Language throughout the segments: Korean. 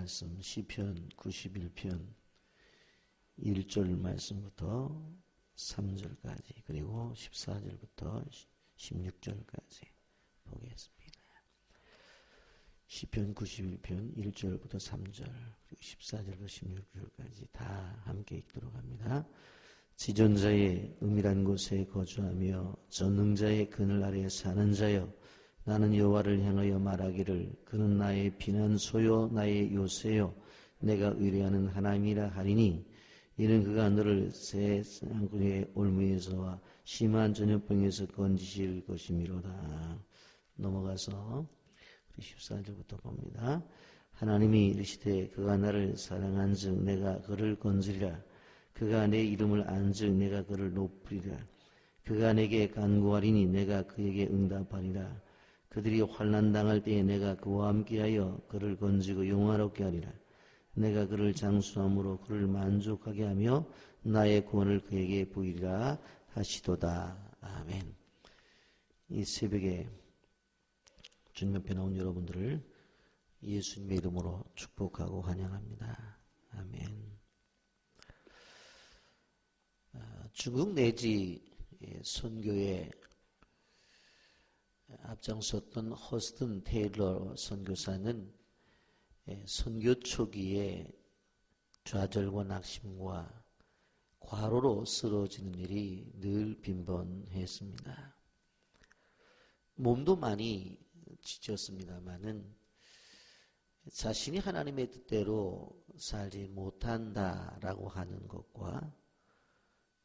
말씀 시편 91편 1절 말씀부터 3절까지 그리고 14절부터 16절까지 보겠습니다. 시편 91편 1절부터 3절 그리고 14절부터 16절까지 다 함께 읽도록 합니다. 지존자의 은밀한 곳에 거주하며 전능자의 그늘 아래에 사는 자여, 나는 여호와를 향하여 말하기를 그는 나의 피난소요 나의 요새요 내가 의뢰하는 하나님이라 하리니, 이는 그가 너를 새 쌍구리의 올무에서와 심한 전염병에서 건지실 것이미로다. 넘어가서 14절부터 봅니다. 하나님이 이르시되 그가 나를 사랑한즉 내가 그를 건지리라. 그가 내 이름을 안즉 내가 그를 높이리라. 그가 내게 간구하리니 내가 그에게 응답하리라. 그들이 환난 당할 때에 내가 그와 함께하여 그를 건지고 영화롭게 하리라. 내가 그를 장수함으로 그를 만족하게 하며 나의 구원을 그에게 보이리라 하시도다. 아멘. 이 새벽에 주님 앞에 나온 여러분들을 예수님의 이름으로 축복하고 환영합니다. 아멘. 중국 내지 선교에 앞장섰던 허스튼 테일러 선교사는 선교 초기에 좌절과 낙심과 과로로 쓰러지는 일이 늘 빈번했습니다. 몸도 많이 지쳤습니다마는 자신이 하나님의 뜻대로 살지 못한다라고 하는 것과,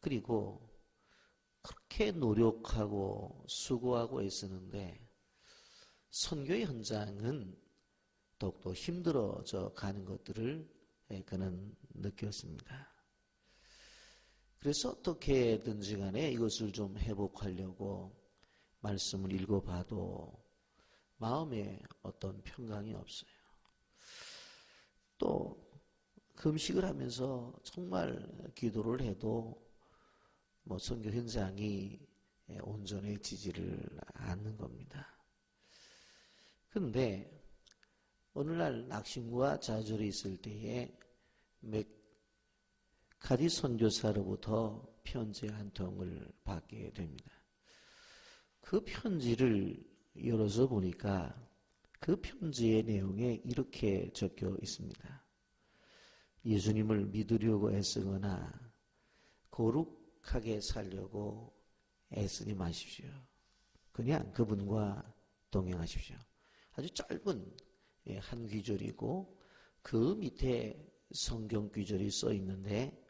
그리고 그렇게 노력하고 수고하고 애쓰는데 선교의 현장은 더욱더 힘들어져 가는 것들을 그는 느꼈습니다. 그래서 어떻게든지 간에 이것을 좀 회복하려고 말씀을 읽어봐도 마음에 어떤 평강이 없어요. 또 금식을 하면서 정말 기도를 해도 선교 현장이 온전해지지를 않는 겁니다. 그런데 어느 날 낙심과 좌절이 있을 때에 맥카디 선교사로부터 편지 한 통을 받게 됩니다. 그 편지를 열어서 보니까 그 편지의 내용에 이렇게 적혀 있습니다. 예수님을 믿으려고 애쓰거나 거룩하게 살려고 애쓰지 마십시오. 그냥 그분과 동행하십시오. 아주 짧은 한 귀절이고 그 밑에 성경 귀절이 써 있는데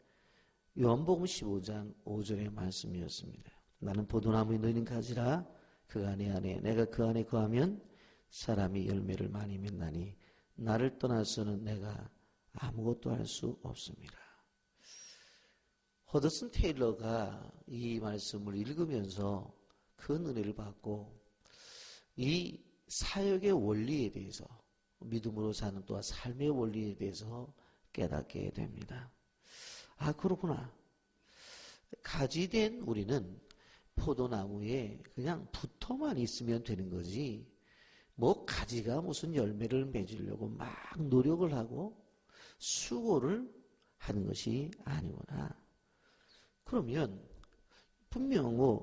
요한복음 15장 5절의 말씀이었습니다. 나는 포도나무에 너희는 가지라. 그가 내 안에 내가 그 안에 거하면 사람이 열매를 많이 맺나니 나를 떠나서는 내가 아무것도 할 수 없습니다. 허드슨 테일러가 이 말씀을 읽으면서 그 은혜를 받고 이 사역의 원리에 대해서, 믿음으로 사는 또한 삶의 원리에 대해서 깨닫게 됩니다. 아, 그렇구나. 가지된 우리는 포도나무에 그냥 붙어만 있으면 되는 거지, 가지가 무슨 열매를 맺으려고 막 노력을 하고 수고를 하는 것이 아니구나. 그러면 분명히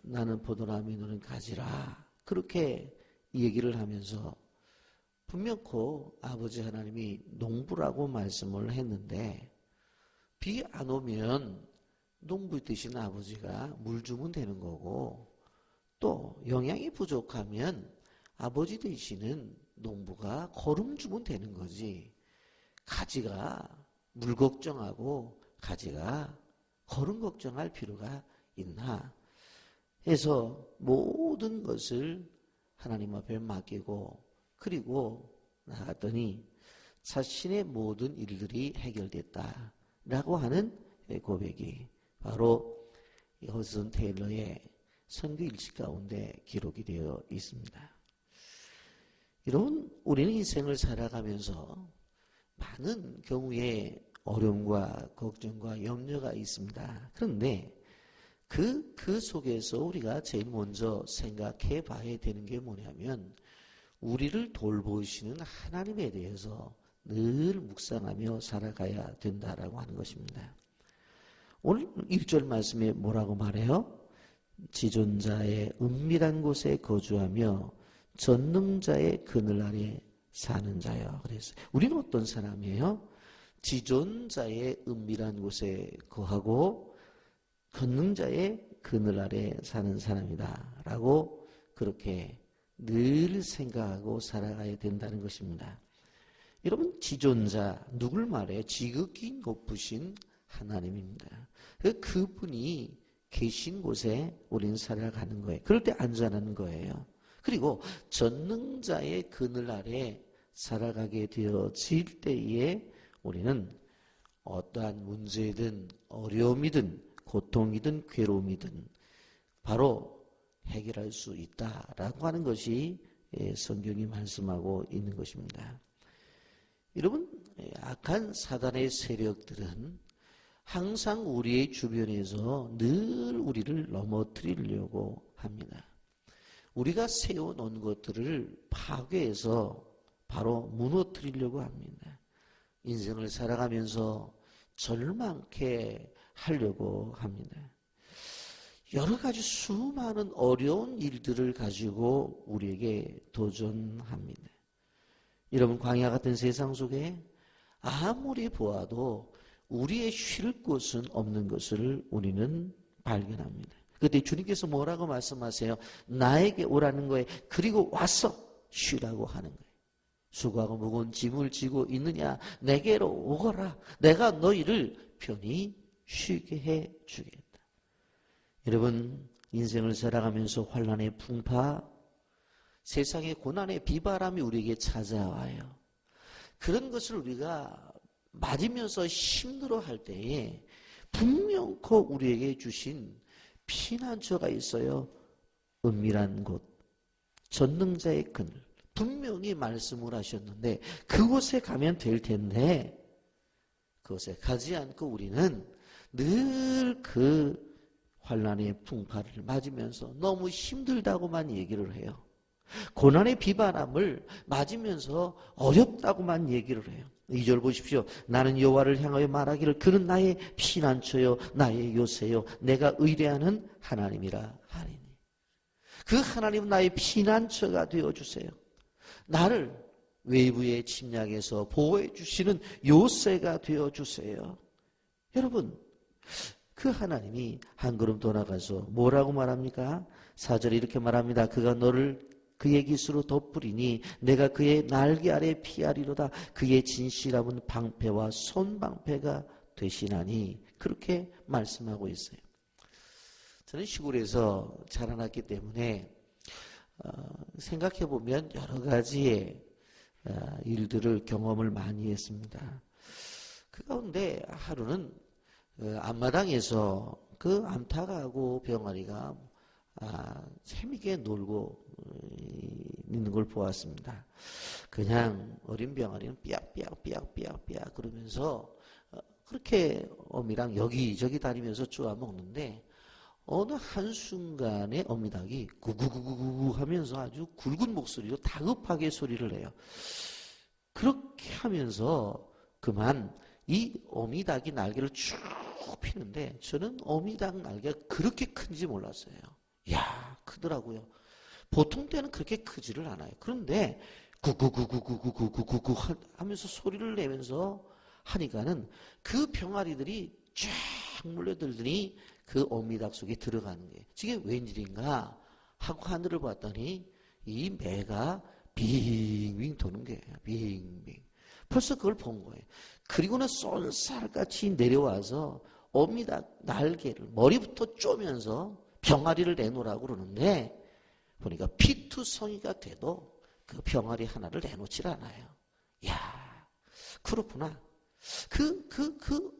나는 포도나무에 너는 가지라, 그렇게 얘기를 하면서 분명코 아버지 하나님이 농부라고 말씀을 했는데, 비 안 오면 농부 되신 아버지가 물 주면 되는 거고, 또 영양이 부족하면 아버지 되시는 농부가 거름 주면 되는 거지, 가지가 물 걱정하고 가지가 거름 걱정할 필요가 있나 해서 모든 것을 하나님 앞에 맡기고, 그리고 나갔더니 자신의 모든 일들이 해결됐다라고 하는 고백이 바로 허드슨 테일러의 선교 일시 가운데 기록이 되어 있습니다. 여러분, 우리는 인생을 살아가면서 많은 경우에 어려움과 걱정과 염려가 있습니다. 그런데 그 속에서 우리가 제일 먼저 생각해 봐야 되는 게 뭐냐면, 우리를 돌보시는 하나님에 대해서 늘 묵상하며 살아가야 된다라고 하는 것입니다. 오늘 1절 말씀에 뭐라고 말해요? 지존자의 은밀한 곳에 거주하며 전능자의 그늘 아래 사는 자요. 그래서 우리는 어떤 사람이에요? 지존자의 은밀한 곳에 거하고 전능자의 그늘 아래 사는 사람이다 라고 그렇게 늘 생각하고 살아가야 된다는 것입니다. 여러분, 지존자 누굴 말해요? 지극히 높으신 하나님입니다. 그분이 계신 곳에 우리는 살아가는 거예요. 그럴 때 안전한 거예요. 그리고 전능자의 그늘 아래 살아가게 되어질 때에 우리는 어떠한 문제든 어려움이든 고통이든 괴로움이든 바로 해결할 수 있다라고 하는 것이 성경이 말씀하고 있는 것입니다. 여러분, 악한 사단의 세력들은 항상 우리의 주변에서 늘 우리를 넘어뜨리려고 합니다. 우리가 세워놓은 것들을 파괴해서 바로 무너뜨리려고 합니다. 인생을 살아가면서 절망케 하려고 합니다. 여러 가지 수많은 어려운 일들을 가지고 우리에게 도전합니다. 여러분, 광야 같은 세상 속에 아무리 보아도 우리의 쉴 곳은 없는 것을 우리는 발견합니다. 그때 주님께서 뭐라고 말씀하세요? 나에게 오라는 거예요. 그리고 와서 쉬라고 하는 거예요. 수고하고 무거운 짐을 지고 있느냐? 내게로 오거라. 내가 너희를 편히 쉬게 해 주겠다. 여러분, 인생을 살아가면서 환난의 풍파, 세상의 고난의 비바람이 우리에게 찾아와요. 그런 것을 우리가 맞으면서 힘들어할 때에 분명코 우리에게 주신 피난처가 있어요. 은밀한 곳, 전능자의 그늘. 분명히 말씀을 하셨는데 그곳에 가면 될 텐데 그곳에 가지 않고 우리는 늘 그 환난의 풍파를 맞으면서 너무 힘들다고만 얘기를 해요. 고난의 비바람을 맞으면서 어렵다고만 얘기를 해요. 2절 보십시오. 나는 여호와를 향하여 말하기를 그는 나의 피난처요 나의 요새요 내가 의뢰하는 하나님이라 하리니. 그 하나님은 나의 피난처가 되어주세요. 나를 외부의 침략에서 보호해 주시는 요새가 되어주세요. 여러분, 그 하나님이 한 걸음 돌아가서 뭐라고 말합니까? 4절에 이렇게 말합니다. 그가 너를 그의 깃으로 덮으리니 내가 그의 날개 아래 피하리로다. 그의 진실함은 방패와 손방패가 되시나니. 그렇게 말씀하고 있어요. 저는 시골에서 자라났기 때문에 생각해보면 여러 가지의 일들을 경험을 많이 했습니다. 그 가운데 하루는 앞마당에서 그 암탉하고 병아리가 재미있게 놀고 있는 걸 보았습니다. 그냥 어린 병아리는 삐약삐약 그러면서 그렇게 어미랑 여기저기 다니면서 쪼아 먹는데 어느 한순간에 어미닭이 구구구구구 하면서 아주 굵은 목소리로 다급하게 소리를 내요. 그렇게 하면서 그만 이 어미닭이 날개를 쭉 피는데 저는 어미닭 날개가 그렇게 큰지 몰랐어요. 이야, 크더라고요. 보통 때는 그렇게 크지를 않아요. 그런데 구구구구구구구구구 하면서 소리를 내면서 하니까는 그 병아리들이 쫙 몰려들더니 그 어미닭 속에 들어가는 거예요. 이게 웬일인가 하고 하늘을 봤더니 이 매가 빙빙 도는 거예요. 빙빙. 벌써 그걸 본 거예요. 그리고는 쏜살같이 내려와서 어미닭 날개를 머리부터 쪼면서 병아리를 내놓으라고 그러는데 보니까 피투성이가 돼도 그 병아리 하나를 내놓질 않아요. 이야, 그렇구나. 그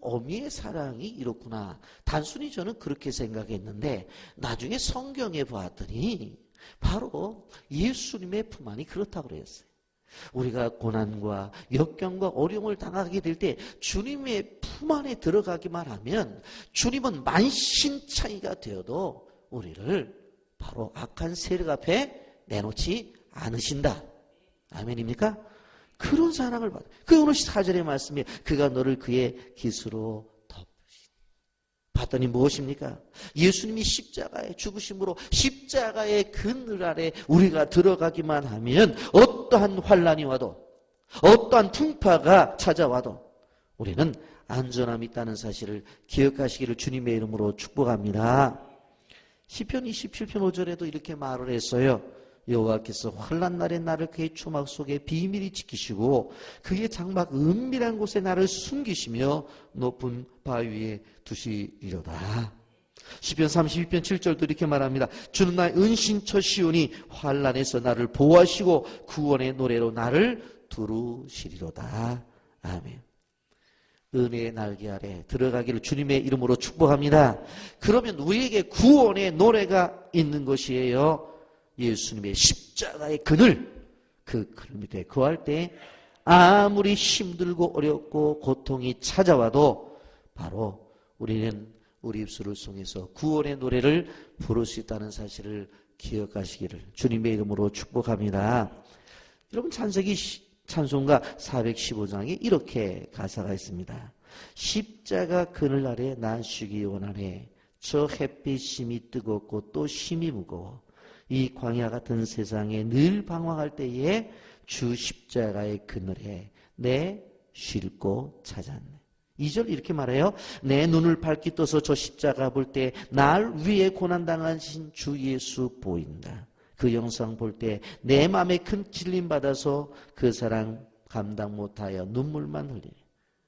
어미의 사랑이 이렇구나. 단순히 저는 그렇게 생각했는데 나중에 성경에 보았더니 바로 예수님의 품 안이 그렇다고 그랬어요. 우리가 고난과 역경과 어려움을 당하게 될 때 주님의 품 안에 들어가기만 하면 주님은 만신창이가 되어도 우리를 바로 악한 세력 앞에 내놓지 않으신다. 아멘입니까? 그런 사랑을 받아. 그 오늘 4절의 말씀에 그가 너를 그의 깃으로 덮으시니. 봤더니 무엇입니까? 예수님이 십자가에 죽으심으로 십자가의 그늘 아래 우리가 들어가기만 하면 어떠한 환난이 와도 어떠한 풍파가 찾아와도 우리는 안전함이 있다는 사실을 기억하시기를 주님의 이름으로 축복합니다. 시편 27편 5절에도 이렇게 말을 했어요. 여호와께서 환난 날에 나를 그의 초막 속에 비밀히 지키시고 그의 장막 은밀한 곳에 나를 숨기시며 높은 바위 위에 두시리로다. 시편 32편 7절도 이렇게 말합니다. 주는 나의 은신처 시오니 환난에서 나를 보호하시고 구원의 노래로 나를 두루시리로다. 아멘. 은혜의 날개 아래 들어가기를 주님의 이름으로 축복합니다. 그러면 우리에게 구원의 노래가 있는 것이에요. 예수님의 십자가의 그늘, 그 그늘 밑에 거할 때 아무리 힘들고 어렵고 고통이 찾아와도 바로 우리는 우리 입술을 통해서 구원의 노래를 부를 수 있다는 사실을 기억하시기를 주님의 이름으로 축복합니다. 여러분, 찬송가 415장에 이렇게 가사가 있습니다. 십자가 그늘 아래 나 쉬기 원하네. 저 햇빛 심이 뜨겁고 또 심이 무거워. 이 광야 같은 세상에 늘 방황할 때에 주 십자가의 그늘에 내 쉴 곳 찾았네. 2절 이렇게 말해요. 내 눈을 밝히 떠서 저 십자가 볼 때 날 위해 고난당하신 주 예수 보인다. 그 영상 볼 때 내 마음에 큰 찔림 받아서 그 사랑 감당 못하여 눈물만 흘리네.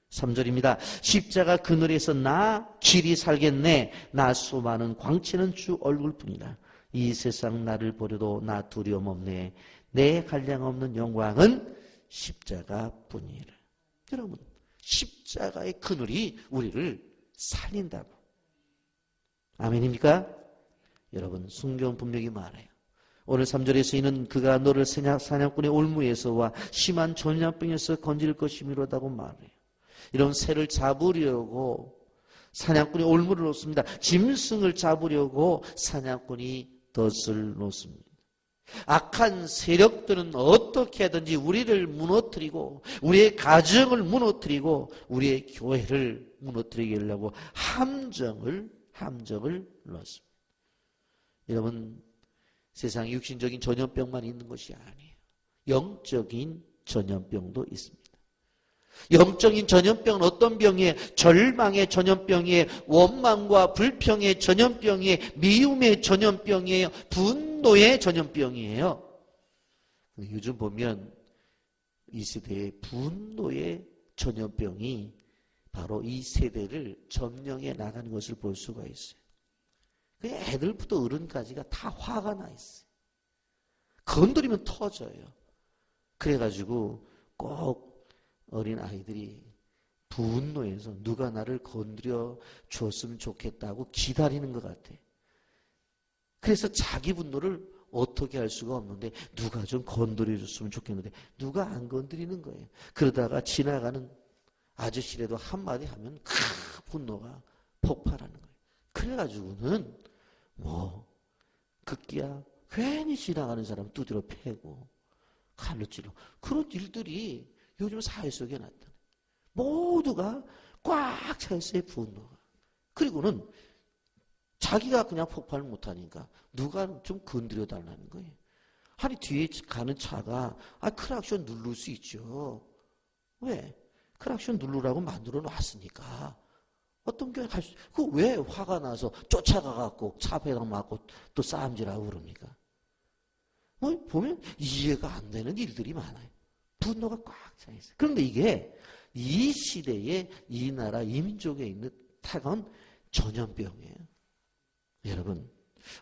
3절입니다. 십자가 그늘에서 나 길이 살겠네. 나 수많은 광채는 주 얼굴뿐이다. 이 세상 나를 보려도 나 두려움 없네. 내 한량 없는 영광은 십자가뿐이라. 여러분, 십자가의 그늘이 우리를 살린다고. 아멘입니까? 여러분, 성경 분명히 말해요. 오늘 3절에 쓰이는 그가 너를 사냥꾼의 올무에서와 심한 전염병에서 건질 것이미로다고 말해요. 이런 새를 잡으려고 사냥꾼이 올무를 놓습니다. 짐승을 잡으려고 사냥꾼이 덫을 놓습니다. 악한 세력들은 어떻게 하든지 우리를 무너뜨리고 우리의 가정을 무너뜨리고 우리의 교회를 무너뜨리게 하려고 함정을 넣습니다. 여러분, 세상에 육신적인 전염병만 있는 것이 아니에요. 영적인 전염병도 있습니다. 영적인 전염병은 어떤 병이에요? 절망의 전염병이에요. 원망과 불평의 전염병이에요. 미움의 전염병이에요. 분노의 전염병이에요. 요즘 보면 이 세대의 분노의 전염병이 바로 이 세대를 점령해 나가는 것을 볼 수가 있어요. 애들부터 어른까지가 다 화가 나 있어요. 건드리면 터져요. 그래가지고 꼭 어린 아이들이 분노해서 누가 나를 건드려 줬으면 좋겠다고 기다리는 것 같아. 그래서 자기 분노를 어떻게 할 수가 없는데 누가 좀 건드려 줬으면 좋겠는데 누가 안 건드리는 거예요. 그러다가 지나가는 아저씨라도 한마디 하면 분노가 폭발하는 거예요. 그래가지고는 급기야 괜히 지나가는 사람 두드려 패고 칼로 찔러. 그런 일들이 요즘 사회 속에 나타나요. 모두가 꽉 차 있어요, 분노가. 그리고는 자기가 그냥 폭발을 못하니까 누가 좀 건드려 달라는 거예요. 아니, 뒤에 가는 차가 크락션 누를 수 있죠. 왜? 크락션 누르라고 만들어 놨으니까. 어떤 경우에 할 수, 왜 화가 나서 쫓아가갖고 차배당 맞고 또 싸움질하고 그럽니까? 보면 이해가 안 되는 일들이 많아요. 분노가 꽉 차 있어요. 그런데 이게 이 시대에 이 나라 이 민족에 있는 타건 전염병이에요. 여러분,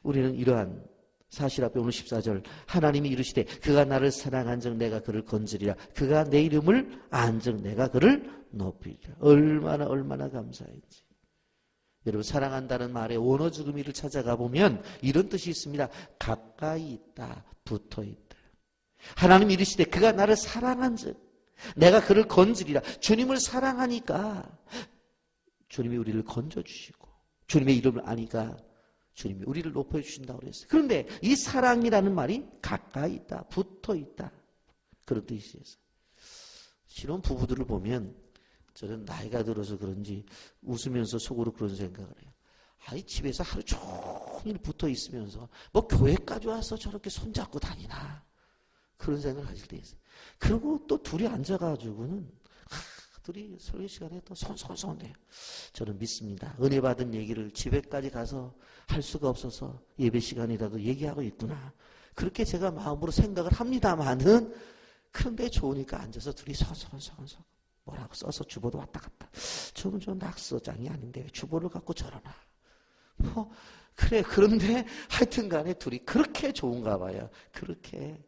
우리는 이러한 사실 앞에 오늘 14절 하나님이 이르시되 그가 나를 사랑한 적 내가 그를 건지리라. 그가 내 이름을 안 적 내가 그를 높이리라. 얼마나 감사한지. 여러분, 사랑한다는 말의 원어적 의미를 찾아가 보면 이런 뜻이 있습니다. 가까이 있다, 붙어 있다. 하나님이 이르시되 그가 나를 사랑한 적 내가 그를 건지리라. 주님을 사랑하니까 주님이 우리를 건져주시고 주님의 이름을 아니까 주님이 우리를 높여주신다고 그랬어요. 그런데 이 사랑이라는 말이 가까이 있다, 붙어 있다, 그런 뜻이 있어요. 신혼 부부들을 보면 저는 나이가 들어서 그런지 웃으면서 속으로 그런 생각을 해요. 아이 집에서 하루 종일 붙어 있으면서 뭐 교회까지 와서 저렇게 손잡고 다니나 그런 생각을 하실 때 있어요. 그리고 또 둘이 앉아가지고는 둘이 설교 시간에 또 손손손해요. 저는 믿습니다. 은혜 받은 얘기를 집에까지 가서 할 수가 없어서 예배 시간이라도 얘기하고 있구나. 그렇게 제가 마음으로 생각을 합니다만은 그런데 좋으니까 앉아서 둘이 손손손손 뭐라고 써서 주보도 왔다 갔다. 저는 저 낙서장이 아닌데 왜 주보를 갖고 저러나. 그래 그런데 하여튼 간에 둘이 그렇게 좋은가 봐요. 그렇게.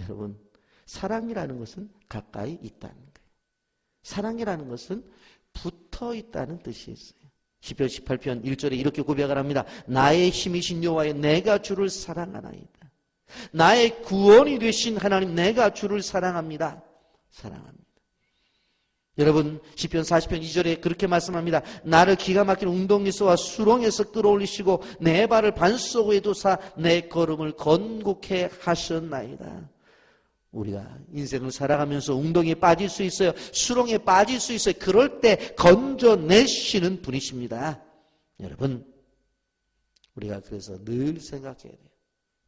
여러분 사랑이라는 것은 가까이 있다는 거예요. 사랑이라는 것은 붙어 있다는 뜻이 있어요. 시편 18편 1절에 이렇게 고백을 합니다. 나의 힘이신 여호와여 내가 주를 사랑하나이다. 나의 구원이 되신 하나님 내가 주를 사랑합니다. 사랑합니다. 여러분 시편 40편 2절에 그렇게 말씀합니다. 나를 기가 막힌 웅덩이에서와 수렁에서 끌어올리시고 내 발을 반석에 두사 내 걸음을 건고케 하셨나이다. 우리가 인생을 살아가면서 웅덩이에 빠질 수 있어요. 수렁에 빠질 수 있어요. 그럴 때 건져내시는 분이십니다. 여러분 우리가 그래서 늘 생각해야 돼요.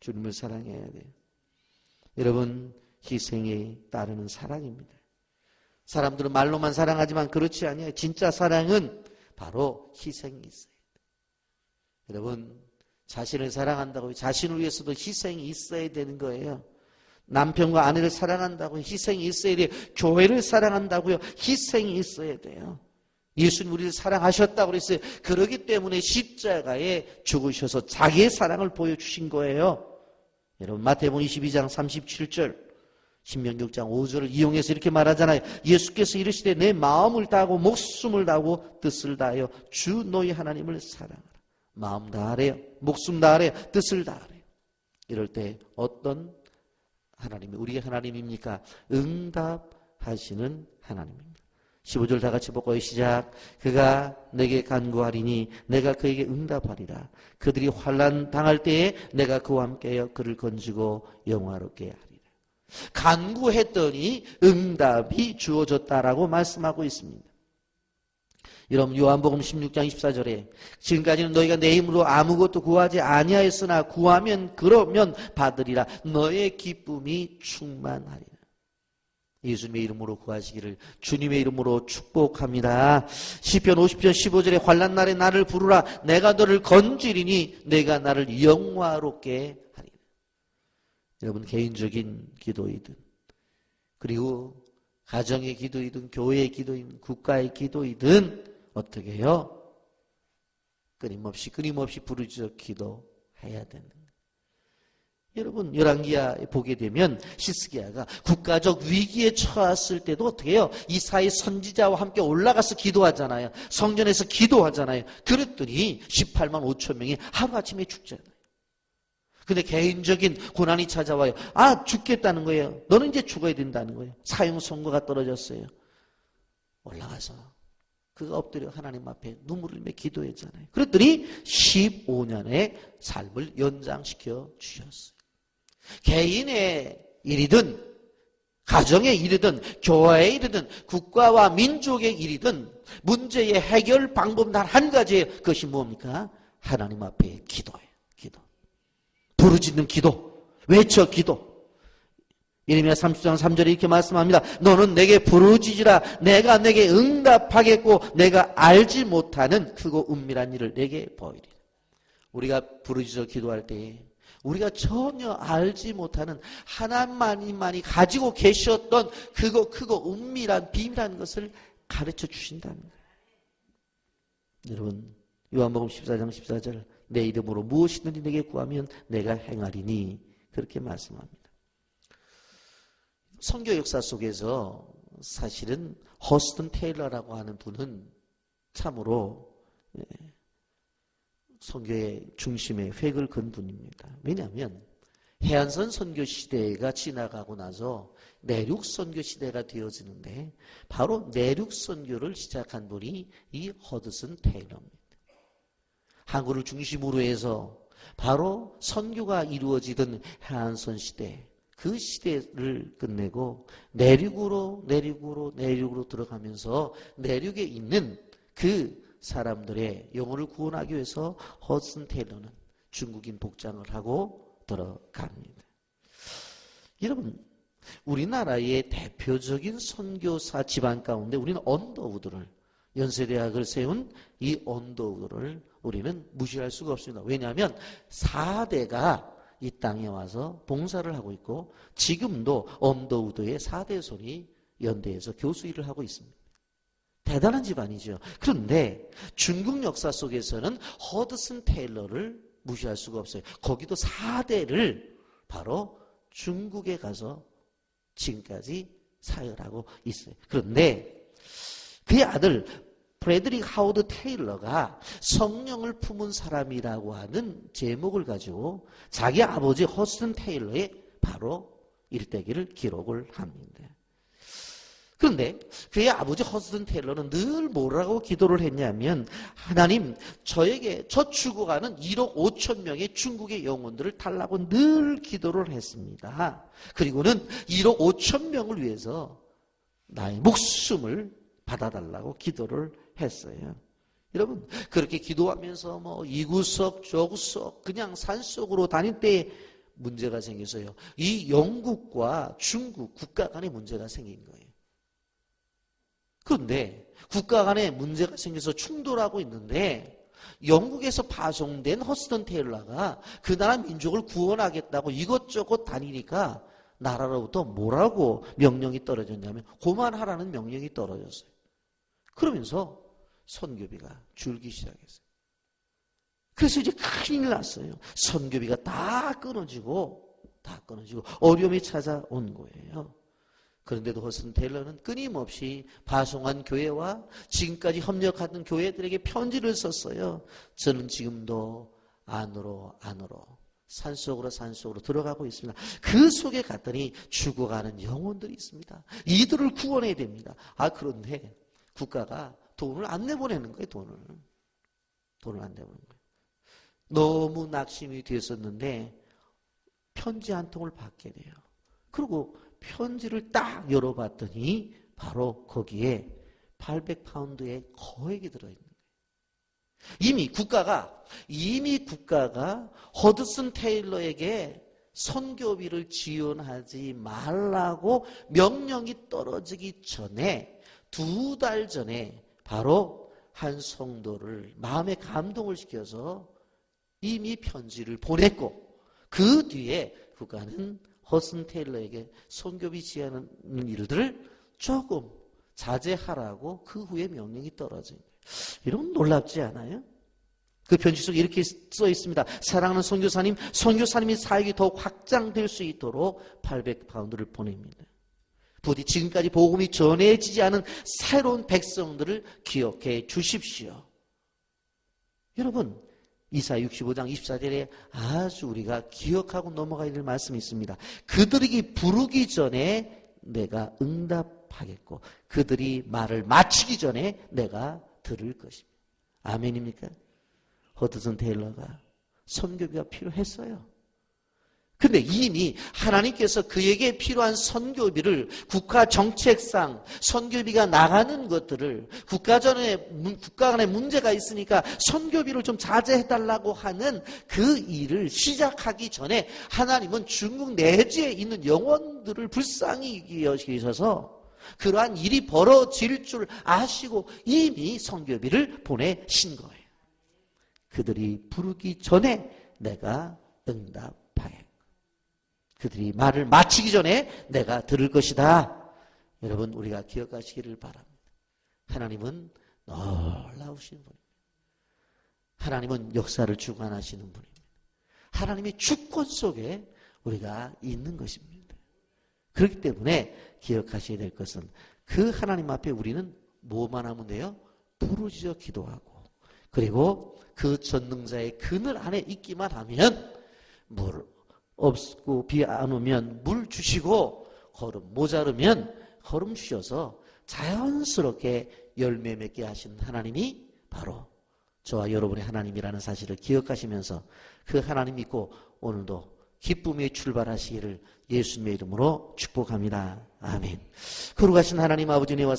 주님을 사랑해야 돼요. 여러분 희생에 따르는 사랑입니다. 사람들은 말로만 사랑하지만 그렇지 아니에요. 진짜 사랑은 바로 희생이 있어요. 여러분 자신을 사랑한다고 자신을 위해서도 희생이 있어야 되는 거예요. 남편과 아내를 사랑한다고 희생이 있어야 돼요. 교회를 사랑한다고요. 희생이 있어야 돼요. 예수님 우리를 사랑하셨다고 그랬어요. 그러기 때문에 십자가에 죽으셔서 자기의 사랑을 보여주신 거예요. 여러분 마태복음 22장 37절 신명기 6장 5절을 이용해서 이렇게 말하잖아요. 예수께서 이르시되 내 마음을 다하고 목숨을 다하고 뜻을 다하여 주 너희 하나님을 사랑하라. 마음 다하래요. 목숨 다하래요. 뜻을 다하래요. 이럴 때 어떤 하나님이 우리의 하나님입니까? 응답하시는 하나님입니다. 15절 다 같이 볼까요? 시작. 그가 내게 간구하리니 내가 그에게 응답하리라. 그들이 환난 당할 때에 내가 그와 함께하여 그를 건지고 영화롭게 하리라. 간구했더니 응답이 주어졌다라고 말씀하고 있습니다. 여러분 요한복음 16장 24절에 지금까지는 너희가 내 힘으로 아무것도 구하지 아니하였으나 구하면 그러면 받으리라. 너의 기쁨이 충만하리라. 예수님의 이름으로 구하시기를 주님의 이름으로 축복합니다. 시편 50편 15절에 환난 날에 나를 부르라. 내가 너를 건지리니 내가 나를 영화롭게 하리라. 여러분 개인적인 기도이든 그리고 가정의 기도이든 교회의 기도이든 국가의 기도이든 어떻게 해요? 끊임없이 부르짖어 기도해야 되는 거예요. 여러분 열왕기하에 보게 되면 시스기야가 국가적 위기에 처했을 때도 어떻게 해요? 이사의 선지자와 함께 올라가서 기도하잖아요. 성전에서 기도하잖아요. 그랬더니 18만 5천 명이 하루아침에 죽잖아요. 근데 개인적인 고난이 찾아와요. 죽겠다는 거예요. 너는 이제 죽어야 된다는 거예요. 사형 선고가 떨어졌어요. 올라가서 그가 엎드려 하나님 앞에 눈물을 흘리며 기도했잖아요. 그랬더니 15년의 삶을 연장시켜 주셨어요. 개인의 일이든 가정의 일이든 교회의 일이든 국가와 민족의 일이든 문제의 해결 방법 단 한 가지예요. 그것이 뭡니까? 하나님 앞에 기도예요. 기도. 부르짖는 기도. 외쳐 기도. 예레미야 30장 3절에 이렇게 말씀합니다. 너는 내게 부르짖으라. 내가 내게 응답하겠고 내가 알지 못하는 크고 은밀한 일을 내게 보이리라. 우리가 부르짖어 기도할 때 우리가 전혀 알지 못하는 하나님만이 가지고 계셨던 그거 크고 은밀한 비밀한 것을 가르쳐 주신다는 거예요. 여러분 요한복음 14장 14절 내 이름으로 무엇이든지 내게 구하면 내가 행하리니 그렇게 말씀합니다. 선교 역사 속에서 사실은 허스턴 테일러라고 하는 분은 참으로 선교의 중심에 획을 그은 분입니다. 왜냐하면 해안선 선교 시대가 지나가고 나서 내륙 선교 시대가 되어지는데 바로 내륙 선교를 시작한 분이 이 허드슨 테일러입니다. 항구를 중심으로 해서 바로 선교가 이루어지던 해안선 시대 그 시대를 끝내고 내륙으로 들어가면서 내륙에 있는 그 사람들의 영혼을 구원하기 위해서 허드슨 테일러는 중국인 복장을 하고 들어갑니다. 여러분, 우리나라의 대표적인 선교사 집안 가운데 우리는 언더우드를, 연세대학을 세운 이 언더우드를 우리는 무시할 수가 없습니다. 왜냐하면 4대가 이 땅에 와서 봉사를 하고 있고 지금도 언더우드의 4대 손이 연대에서 교수 일을 하고 있습니다. 대단한 집안이죠. 그런데 중국 역사 속에서는 허드슨 테일러를 무시할 수가 없어요. 거기도 4대를 바로 중국에 가서 지금까지 사역하고 있어요. 그런데 그의 아들 브래드릭 하워드 테일러가 성령을 품은 사람이라고 하는 제목을 가지고 자기 아버지 허드슨 테일러의 바로 일대기를 기록을 합니다. 그런데 그의 아버지 허드슨 테일러는 늘 뭐라고 기도를 했냐면, 하나님, 저에게 저 죽어가는 1억 5천 명의 중국의 영혼들을 달라고 늘 기도를 했습니다. 그리고는 1억 5천 명을 위해서 나의 목숨을 받아달라고 기도를 했어요. 여러분, 그렇게 기도하면서 뭐 이구석 저구석 그냥 산속으로 다닐 때 문제가 생겨서요, 이 영국과 중국 국가 간에 문제가 생긴 거예요. 그런데 국가 간에 문제가 생겨서 충돌하고 있는데 영국에서 파송된 허드슨 테일러가 그 나라 민족을 구원하겠다고 이것저것 다니니까 나라로부터 뭐라고 명령이 떨어졌냐면 고만하라는 명령이 떨어졌어요. 그러면서 선교비가 줄기 시작했어요. 그래서 이제 큰일 났어요. 선교비가 다 끊어지고 어려움이 찾아온 거예요. 그런데도 허드슨 테일러는 끊임없이 파송한 교회와 지금까지 협력하던 교회들에게 편지를 썼어요. 저는 지금도 안으로 산속으로 들어가고 있습니다. 그 속에 갔더니 죽어가는 영혼들이 있습니다. 이들을 구원해야 됩니다. 그런데 국가가 돈을 안 내보내는 거예요. 돈을 안 내보내는 거예요. 너무 낙심이 되었었는데 편지 한 통을 받게 돼요. 그리고 편지를 딱 열어봤더니 바로 거기에 800파운드의 거액이 들어있는 거예요. 이미 국가가 허드슨 테일러에게 선교비를 지원하지 말라고 명령이 떨어지기 전에 2달 전에 바로 한 성도를 마음에 감동을 시켜서 이미 편지를 보냈고, 그 뒤에 국가는 허드슨 테일러에게 선교비 지원하는 일들을 조금 자제하라고 그 후에 명령이 떨어진 거예요. 이런 놀랍지 않아요? 그 편지 속에 이렇게 써 있습니다. 사랑하는 선교사님이 사역이 더욱 확장될 수 있도록 800파운드를 보냅니다. 부디 지금까지 복음이 전해지지 않은 새로운 백성들을 기억해 주십시오. 여러분, 이사야 65장 24절에 아주 우리가 기억하고 넘어가야 될 말씀이 있습니다. 그들이 부르기 전에 내가 응답하겠고 그들이 말을 마치기 전에 내가 들을 것입니다. 아멘입니까? 허드슨 테일러가 선교비가 필요했어요. 근데 이미 하나님께서 그에게 필요한 선교비를 국가 정책상 선교비가 나가는 것들을 국가 간에 문제가 있으니까 선교비를 좀 자제해달라고 하는 그 일을 시작하기 전에 하나님은 중국 내지에 있는 영혼들을 불쌍히 여기셔서 그러한 일이 벌어질 줄 아시고 이미 선교비를 보내신 거예요. 그들이 부르기 전에 내가 응답하겠고 그들이 말을 마치기 전에 내가 들을 것이다. 여러분, 우리가 기억하시기를 바랍니다. 하나님은 놀라우신 분입니다. 하나님은 역사를 주관하시는 분입니다. 하나님의 주권 속에 우리가 있는 것입니다. 그렇기 때문에 기억하셔야 될 것은 그 하나님 앞에 우리는 뭐만 하면 돼요? 부르짖어 기도하고, 그리고 그 전능자의 그늘 안에 있기만 하면 물 없고 비 안 오면 물 주시고 거름 모자르면 거름 주셔서 자연스럽게 열매 맺게 하신 하나님이 바로 저와 여러분의 하나님이라는 사실을 기억하시면서 그 하나님 믿고 오늘도 기쁨에 출발하시기를 예수님의 이름으로 축복합니다. 아멘. 거룩하신 하나님 아버지, 은혜와